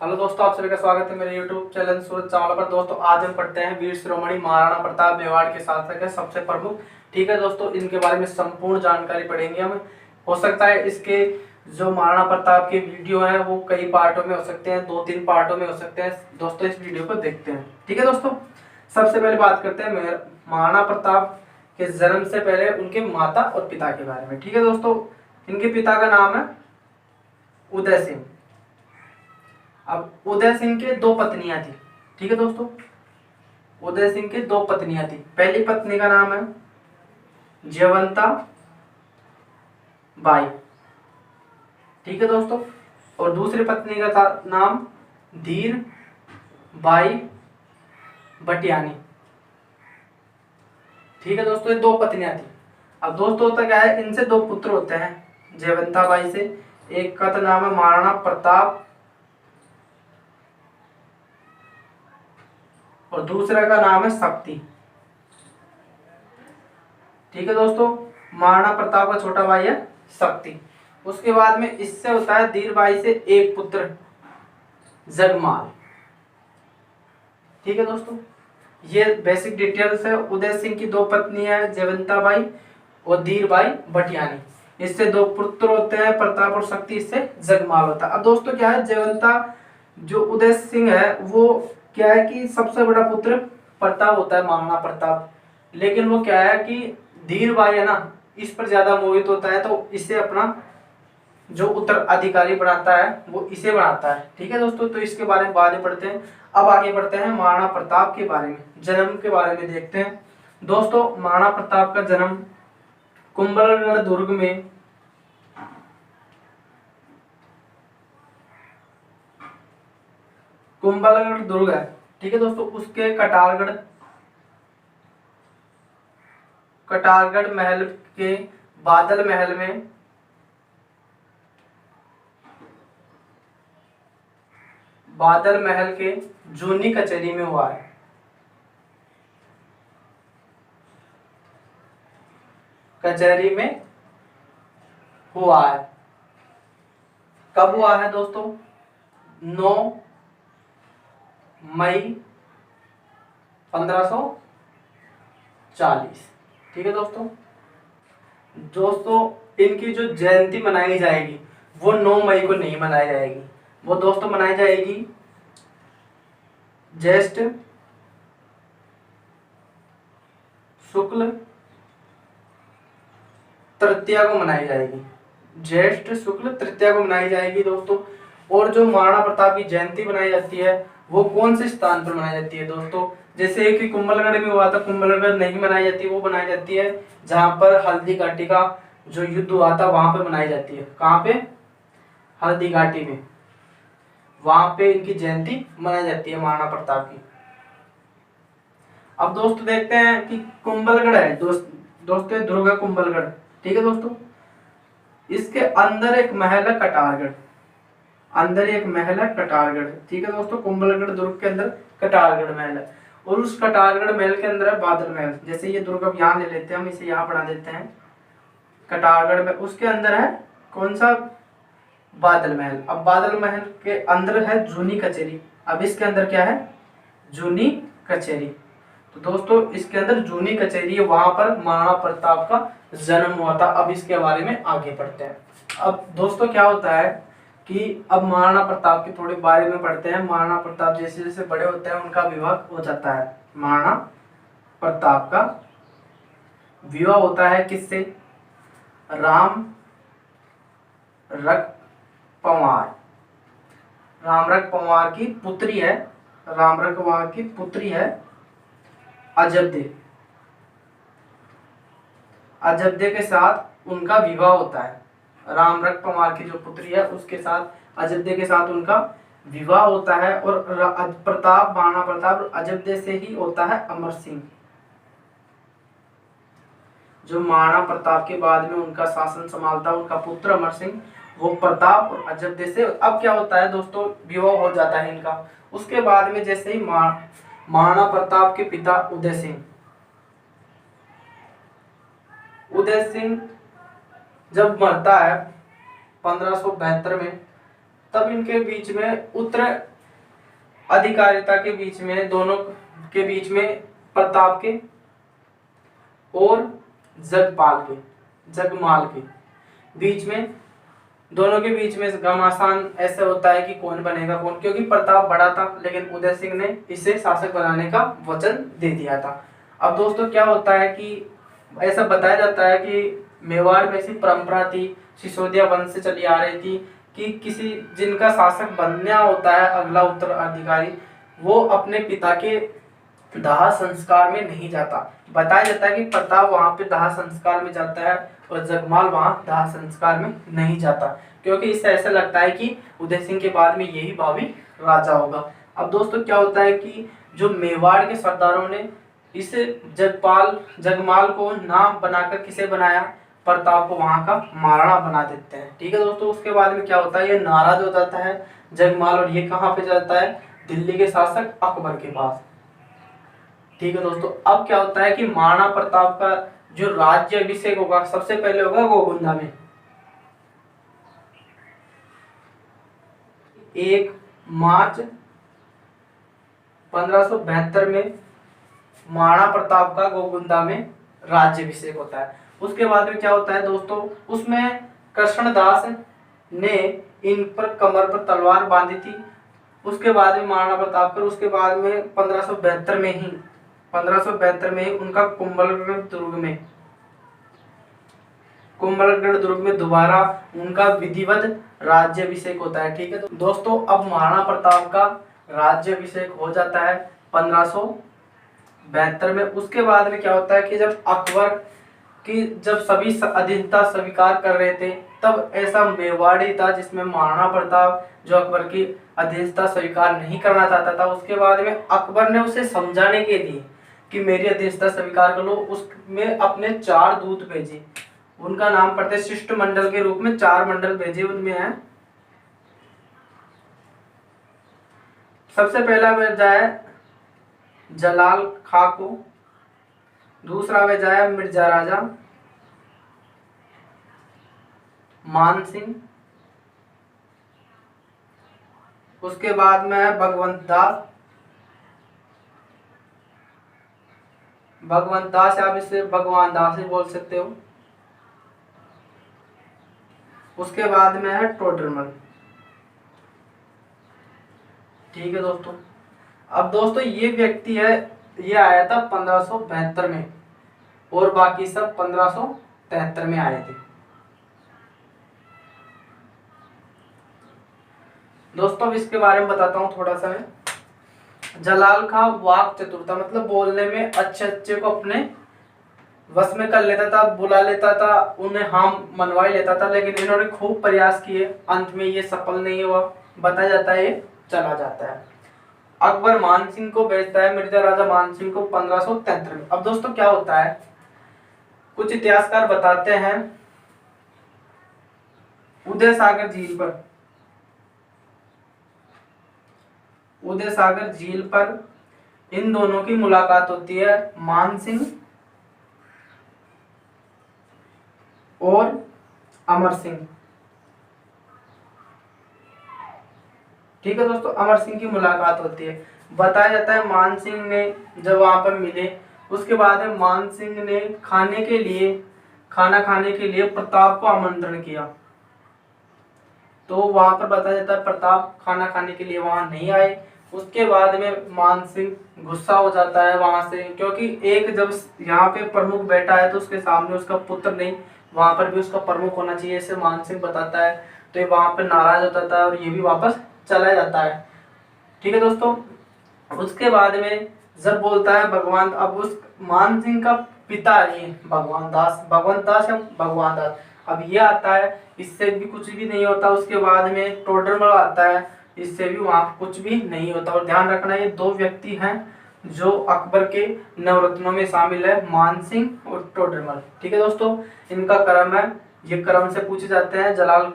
Hello दोस्तों, आप सभी का स्वागत है मेरे YouTube चैनल सूरज चावला पर। दोस्तों आज हम पढ़ते हैं वीर शिरोमणि महाराणा प्रताप मेवाड़ के शासक है, सबसे प्रमुख। ठीक है दोस्तों, इनके बारे में संपूर्ण जानकारी पढ़ेंगे हम। हो सकता है इसके जो महाराणा प्रताप के वीडियो हैं वो कई पार्टों में हो सकते हैं, 2-3 पार्टों में हो सकते हैं। दोस्तों इस वीडियो को देखते हैं। ठीक है दोस्तों, सबसे पहले बात करते हैं महाराणा प्रताप के जन्म से पहले उनके माता और पिता के बारे में। ठीक है दोस्तों, इनके पिता का नाम है उदय सिंह। अब उदय सिंह के दो पत्नियां थी। ठीक है दोस्तों, उदय सिंह के दो पत्नियां थी। पहली पत्नी का नाम है जयवंता बाई। ठीक है दोस्तों, और दूसरी पत्नी का था नाम धीर बाई भटियानी। ठीक है दोस्तों, ये दो पत्नियां थी। अब दोस्तों होता क्या है, इनसे दो पुत्र होते हैं जयवंता बाई से। एक का तो नाम है महाराणा प्रताप और दूसरा का नाम है शक्ति। ठीक है दोस्तों, महाराणा प्रताप का छोटा भाई है शक्ति। उसके बाद में इससे होता है धीर बाई से एक पुत्र जगमाल। ठीक है दोस्तों, ये बेसिक डिटेल्स है। उदय सिंह की दो पत्नियां है जयवंता बाई और धीर बाई भटियानी। इससे दो पुत्र होते हैं प्रताप और शक्ति, इससे जगमाल होता है। अब दोस्तों क्या है, जयवंता जो उदय सिंह है वो क्या है कि सबसे बड़ा पुत्र प्रताप होता है, महाराणा प्रताप। लेकिन वो क्या है कि धीर बाई है ना, इस पर ज्यादा मोहित होता है, तो इसे अपना जो उत्तराधिकारी बनाता है वो इसे बनाता है। ठीक है दोस्तों, तो इसके बारे में बाद में पढ़ते हैं। अब आगे बढ़ते हैं महाराणा प्रताप के बारे में, जन्म के बारे में देखते हैं। दोस्तों महाराणा प्रताप का जन्म कुंभलगढ़ दुर्ग में कुंभलगढ़ दुर्ग है। ठीक है दोस्तों, उसके कटारगढ़ महल के बादल महल में बादल महल के जूनी कचहरी में हुआ है। कचहरी में हुआ है। कब हुआ है दोस्तों? 9 मई 1540। ठीक है दोस्तों, दोस्तों इनकी जो जयंती मनाई जाएगी वो 9 मई को नहीं मनाई जाएगी। वो दोस्तों मनाई जाएगी ज्येष्ठ शुक्ल तृतीया को मनाई जाएगी। ज्येष्ठ शुक्ल तृतीया को मनाई जाएगी दोस्तों। और जो महाराणा प्रताप की जयंती मनाई जाती है वो कौन से स्थान पर मनाई जाती है दोस्तों? जैसे कि कुंभलगढ़ में हुआ था, कुंभलगढ़ नहीं मनाई जाती, वो मनाई जाती है जहां पर हल्दी घाटी का जो युद्ध हुआ था वहां पे मनाई जाती है। कहां पे? हल्दी घाटी में, वहां पे इनकी जयंती मनाई जाती है महाराणा प्रताप की। अब दोस्तों देखते हैं कि कुंभलगढ़ है दोस्तों दुर्ग है कुंभलगढ़। ठीक है दोस्तों, इसके अंदर एक महल है कटारगढ़। अंदर एक महल है कटारगढ़। ठीक है दोस्तों, कुंभलगढ़ दुर्ग के अंदर कटारगढ़ महल है। और उस कटारगढ़ महल के अंदर है बादल महल। जैसे ये दुर्ग अब यहाँ ले लेते हैं, हम इसे यहाँ बढ़ा देते हैं कटारगढ़ में। उसके अंदर है कौन सा? बादल महल। अब बादल महल के अंदर है जूनी कचहरी। अब इसके अंदर क्या है? जूनी कचहरी। तो दोस्तों इसके अंदर जूनी कचहरी है, वहां पर महाराणा प्रताप का जन्म हुआ था। अब इसके बारे में आगे पढ़ते हैं। अब दोस्तों क्या होता है कि अब महाराणा प्रताप के थोड़े बारे में पढ़ते हैं। महाराणा प्रताप जैसे जैसे बड़े होते हैं उनका विवाह हो जाता है। महाराणा प्रताप का विवाह होता है किससे? राम रख पंवार। राम रख पंवार की पुत्री है, राम रख पंवार की पुत्री है अजब्दे। अजब्दे के साथ उनका विवाह होता है। राम रख पंवार की जो पुत्री है उसके साथ अजब्दे के साथ उनका विवाह होता है। और प्रताप महाराणा प्रताप अजब्दे से ही होता है अमर सिंह। जो महाराणा प्रताप के बाद में उनका शासन संभालता उनका पुत्र अमर सिंह, वो प्रताप और अजब्दे से। अब क्या होता है दोस्तों, विवाह हो जाता है इनका। उसके बाद में जैसे ही महाराणा प्रताप के पिता उदय सिंह जब मरता है 1572 में, तब इनके बीच में उत्तर अधिकारिता के बीच में, दोनों के बीच में, प्रताप के और जगमाल के बीच में, दोनों के बीच में घमासान ऐसे होता है कि कौन बनेगा कौन, क्योंकि प्रताप बड़ा था लेकिन उदय सिंह ने इसे शासक बनाने का वचन दे दिया था। अब दोस्तों क्या होता है कि ऐसा बताया जाता है कि मेवाड़ में ऐसी परंपरा थी, सिसोदिया वंश से चली आ रही थी कि किसी जिनका शासक बनना होता है अगला उत्तराधिकारी, वो अपने पिता के दाह संस्कार में नहीं जाता। बताया जाता है कि प्रताप वहां पे दाह संस्कार में जाता है और जगमाल वहां दाह संस्कार में नहीं जाता, क्योंकि इससे ऐसा लगता है कि उदय सिंह के बाद में यही भावी राजा होगा। अब दोस्तों क्या होता है कि जो मेवाड़ के सरदारों ने इस जगमाल को नाम बनाकर किसे बनाया, प्रताप को वहां का महाराणा बना देते हैं। ठीक है दोस्तों, उसके बाद में क्या होता है, ये नाराज हो जाता है जगमाल और ये कहाँ पे जाता है, दिल्ली के शासक अकबर के पास। ठीक है दोस्तों, अब क्या होता है कि महाराणा प्रताप का जो राज्य अभिषेक होगा सबसे पहले होगा गोगुंदा में। 1 मार्च 1572 में महाराणा प्रताप का गोगुंदा में राज्याभिषेक होता है। उसके बाद में क्या होता है दोस्तों, उसमें कृष्णदास ने इन पर कमर पर तलवार बांधी थी। उसके बाद में महाराणा प्रताप पर, उसके बाद में 1572 में ही उनका कुंभलगढ़ दुर्ग में दोबारा उनका विधिवत राज्याभिषेक होता है। ठीक है तो दोस्तों, अब महाराणा प्रताप का राज्याभिषेक हो जाता है 1572 में। उसके बाद में क्या होता है कि जब अकबर की जब सभी अधीनता स्वीकार कर रहे थे, तब ऐसा मेवाड़ी था जिसमें महाराणा प्रताप जो अकबर की अधीनता स्वीकार नहीं करना चाहता था। उसके बाद में अकबर ने उसे समझाने के लिए कि मेरी अधीनता स्वीकार कर लो, उसमें अपने 4 दूत भेजे। उनका नाम पड़ते शिष्टमंडल के रूप में 4 मंडल भेजे। उनमें है सबसे पहला भेजा है जलाल खां को, दूसरा भेजा है मिर्जा राजा मान सिंह, उसके बाद में है भगवंत दास, आप इसे भगवान दास ही बोल सकते हो। उसके बाद में है टोडरमल। ठीक है दोस्तों, अब दोस्तों ये व्यक्ति है, ये आया था 1572 में और बाकी सब 1573 में आए थे। दोस्तों इसके बारे में बताता हूँ थोड़ा सा मैं। जलाल खां वाक चतुर था, मतलब बोलने में अच्छे को अपने वश में कर लेता था, बुला लेता था, उन्हें हाँ मनवा लेता था, लेकिन इन्होंने खूब प्रयास किए, अंत में ये सफल नहीं हुआ। बताया जाता है ये चला जाता है। अकबर मान सिंह को भेजता है, मिर्जा राजा मान सिंह को 1573 में। अब दोस्तों क्या होता है, कुछ इतिहासकार बताते हैं उदय सागर झील पर इन दोनों की मुलाकात होती है, मान सिंह और अमर सिंह। ठीक है दोस्तों, अमर सिंह की मुलाकात होती है। बताया जाता है मान सिंह ने जब वहां पर मिले, उसके बाद में मान सिंह ने खाना खाने के लिए प्रताप को आमंत्रण किया, तो वहां पर बताया जाता है प्रताप खाना खाने के लिए वहां नहीं आए। उसके बाद में मान सिंह गुस्सा हो जाता है वहां से, क्योंकि एक जब यहाँ पे प्रमुख बैठा है तो उसके सामने उसका पुत्र नहीं, वहां पर भी उसका प्रमुख होना चाहिए, ऐसे मान सिंह बताता है। तो ये वहां पर नाराज हो जाता है और ये भी वापस चला जाता है। ठीक है दोस्तों, उसके बाद में जब बोलता है भगवान, अब उस मान सिंह का पिता ये भगवान दास या भगवान दास, अब ये आता है, इससे भी कुछ भी नहीं होता। उसके बाद में टोडरमल आता है, इससे भी वहां कुछ भी नहीं होता। और ध्यान रखना ये 2 व्यक्ति हैं जो अकबर के नवरत्नों में शामिल है, मान सिंह और टोडरमल। ठीक है दोस्तों, इनका क्रम है, ये क्रम से पूछे जाते हैं। जलाल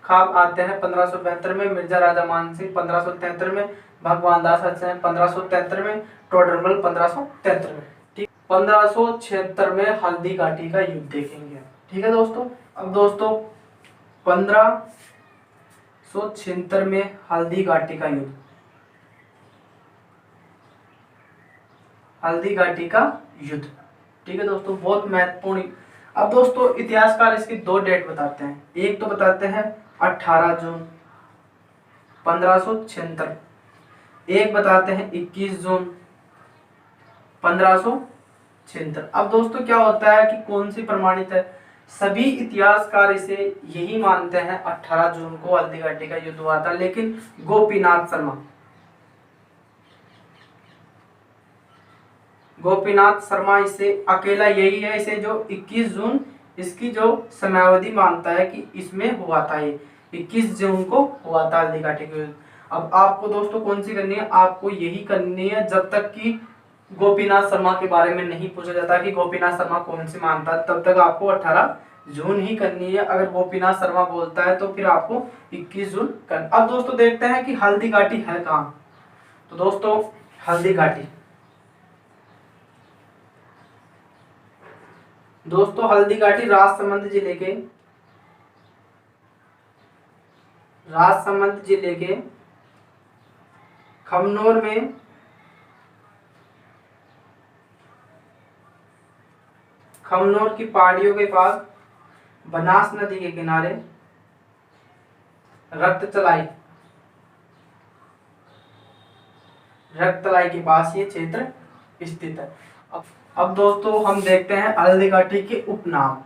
खां आते हैं 1572 में, मिर्जा राजा मान सिंह 1573 में, भगवान दास आते हैं 1573 में, टोडरमल 1573 में। ठीक, 1576 में हल्दी घाटी का युद्ध देखेंगे। ठीक है दोस्तों, अब दोस्तों 1576 में हल्दी घाटी का युद्ध, हल्दी घाटी का युद्ध। ठीक है दोस्तों, बहुत महत्वपूर्ण। अब दोस्तों इतिहासकार इसकी दो डेट बताते हैं, एक तो बताते हैं 18 जून 1576, एक बताते हैं 21 जून 1576। अब दोस्तों क्या होता है कि कौन सी प्रमाणित है, सभी इतिहासकार इसे यही मानते हैं 18 जून को हल्दी घाटी का युद्ध हुआ था, लेकिन गोपीनाथ शर्मा इसे अकेला यही है, इसे जो 21 जून इसकी जो समयावधि मानता है कि इसमें हुआ था, ये 21 जून को हुआ था हल्दी घाटी का युद्ध। अब आपको दोस्तों कौन सी करनी है, आपको यही करनी है जब तक कि गोपीनाथ शर्मा के बारे में नहीं पूछा जाता कि गोपीनाथ शर्मा कौन सी मानता है, तब तक आपको 18 जून ही करनी है। अगर गोपीनाथ शर्मा बोलता है तो फिर आपको 21 जून कर। अब दोस्तों देखते हैं कि हल्दी घाटी है कहाँ। तो दोस्तों हल्दी घाटी, दोस्तों हल्दी घाटी राजसमंद जिले के खमनोर में खमनोर की पहाड़ियों के पास बनास नदी के किनारे रक्ततलाई के पास ये क्षेत्र स्थित है। अब दोस्तों हम देखते हैं हल्दी घाटी के उपनाम।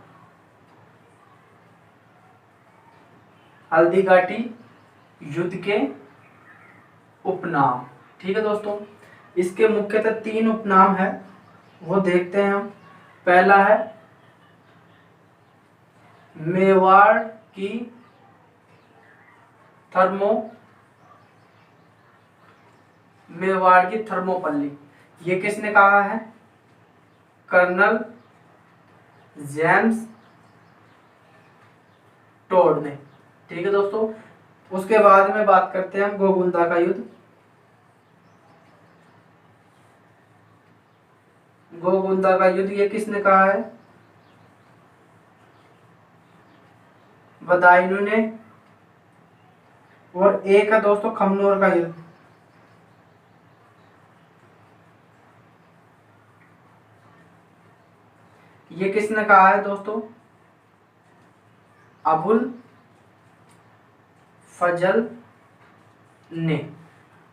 हल्दी घाटी युद्ध के उपनाम, ठीक है दोस्तों, इसके मुख्यतः 3 उपनाम है, वो देखते हैं हम। पहला है मेवाड़ की थर्मोपल्ली, ये किसने कहा है, कर्नल जेम्स टोड ने। ठीक है दोस्तों, उसके बाद में बात करते हैं हम गोगुंदा का युद्ध। गोगुंदा का युद्ध ये किसने कहा है, बदायूं ने। और एक है दोस्तों खमनोर का युद्ध, ये किसने कहा है दोस्तों, अबुल फजल ने।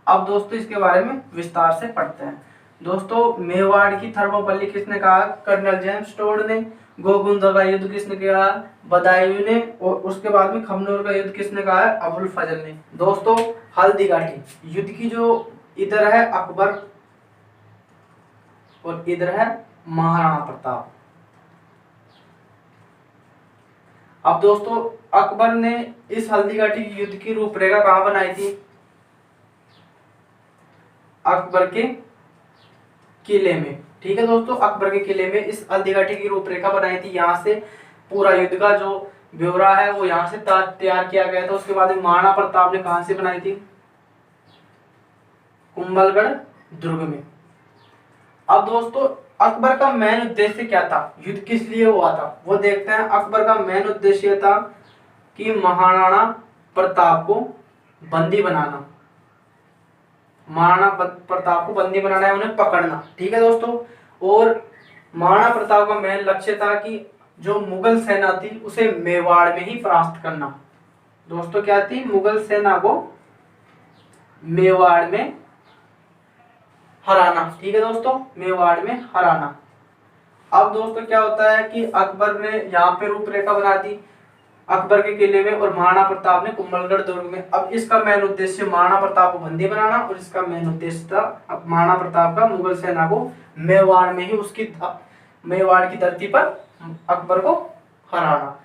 अब दोस्तों इसके बारे में विस्तार से पढ़ते हैं। दोस्तों मेवाड़ की थर्मोपल्ली किसने कहा, कर्नल जेम्स टोड ने। गोगुंदा का युद्ध किसने कहा, बदायूं ने। और उसके बाद में खमनोर का युद्ध किसने कहा है, अबुल फजल ने। दोस्तों हल्दी घाटी युद्ध की जो इधर है अकबर और इधर है महाराणा प्रताप। अब दोस्तों अकबर ने इस हल्दी घाटी युद्ध की रूपरेखा कहाँ बनाई थी, अकबर के किले में। ठीक है दोस्तों, अकबर के किले में इस हल्दी घाटी की रूपरेखा बनाई थी। यहाँ से पूरा युद्ध का जो ब्यौरा है वो यहाँ से तैयार किया गया था। उसके बाद महाराणा प्रताप ने कहाँ से बनाई थी, कुंभलगढ़ दुर्ग में। अब दोस्तों अकबर का मेन उद्देश्य क्या था, युद्ध किस लिए हुआ था, वो देखते हैं। अकबर का मेन उद्देश्य था कि महाराणा प्रताप को बंदी बनाना, महाराणा प्रताप को बंदी बनाना है, उन्हें पकड़ना। ठीक है दोस्तों, और महाराणा प्रताप का मेन लक्ष्य था कि जो मुगल सेना थी उसे मेवाड़ में ही परास्त करना। दोस्तों क्या थी, मुगल सेना को मेवाड़ में हराना। ठीक है दोस्तों, मेवाड़ में हराना। अब दोस्तों क्या होता है कि अकबर ने यहाँ पे रूपरेखा बना दी अकबर के किले में, और महाराणा प्रताप ने कुंभलगढ़ दुर्ग में। अब इसका मेन उद्देश्य महाराणा प्रताप को बंदी बनाना, और इसका मेन उद्देश्य था महाराणा प्रताप का मुगल सेना को मेवाड़ में ही, उसकी मेवाड़ की धरती पर अकबर को हराना।